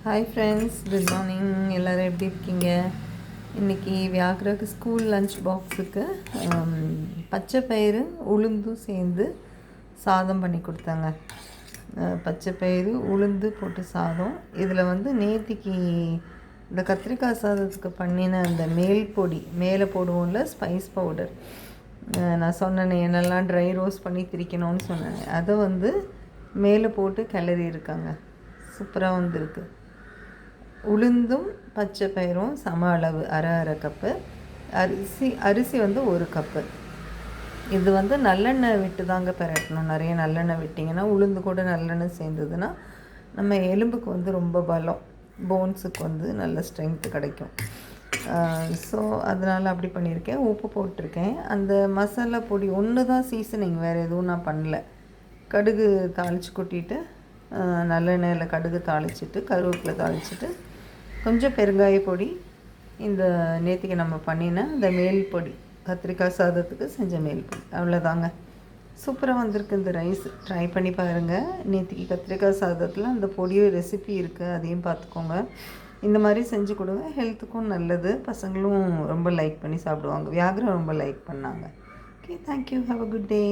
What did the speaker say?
Hi friends, good morning. எல்லோரும் எப்படி இருக்கீங்க? இன்றைக்கி வியாகராக்கு ஸ்கூல் லன்ச் பாக்ஸுக்கு பச்சை பயிறு உளுந்தும் சேர்ந்து சாதம் பண்ணி கொடுத்தாங்க. பச்சை பயிறு உளுந்து போட்டு சாதம். இதில் நேத்திக்கு இந்த கத்திரிக்காய் சாதத்துக்கு பண்ணின அந்த மேல் பொடி மேலே போடுவோம்ல, ஸ்பைஸ் பவுடர். நான் சொன்னேன் என்னெல்லாம் ட்ரை ரோஸ்ட் பண்ணி திரிக்கணும்னு சொன்னேன். அதை மேலே போட்டு கிளறி இருக்காங்க. சூப்பராக வந்திருக்கு. உளுந்தும் பச்சை பயிரும் சம அளவு, அரை கப்பு. அரிசி 1 கப்பு. இது நல்லெண்ணெய் விட்டு தாங்க பெரட்டணும். நிறைய நல்லெண்ணெய் விட்டிங்கன்னா, உளுந்து கூட நல்லெண்ணெய் சேர்ந்ததுன்னா நம்ம எலும்புக்கு ரொம்ப பலம், போன்ஸுக்கு நல்ல ஸ்ட்ரென்த்து கிடைக்கும். ஸோ அதனால் அப்படி பண்ணியிருக்கேன். உப்பு போட்டிருக்கேன். அந்த மசாலா பொடி ஒன்று தான் சீசனிங், வேறு எதுவும் நான் பண்ணல. கடுகு தாளித்து கொட்டிட்டு, நல்லெண்ணெயில் கடுகு தாளிச்சிட்டு, கருவேப்பிலை தாளிச்சிட்டு, கொஞ்சம் பெருங்காய பொடி, இந்த நேத்திக்கு நம்ம பண்ணின இந்த மேல் பொடி, கத்திரிக்காய் சாதத்துக்கு செஞ்ச மேல் பொடி, அவ்வளோதாங்க. சூப்பராக வந்திருக்கு இந்த ரைஸ். ட்ரை பண்ணி பாருங்கள். நேத்திக்கு கத்திரிக்காய் சாதத்தில் அந்த பொடியோ ரெசிபி இருக்குது, அதையும் பார்த்துக்கோங்க. இந்த மாதிரி செஞ்சு கொடுங்க, ஹெல்த்துக்கும் நல்லது. பசங்களும் ரொம்ப லைக் பண்ணி சாப்பிடுவாங்க. வியாகரம் ரொம்ப லைக் பண்ணாங்க. Okay, thank you. Have a good day.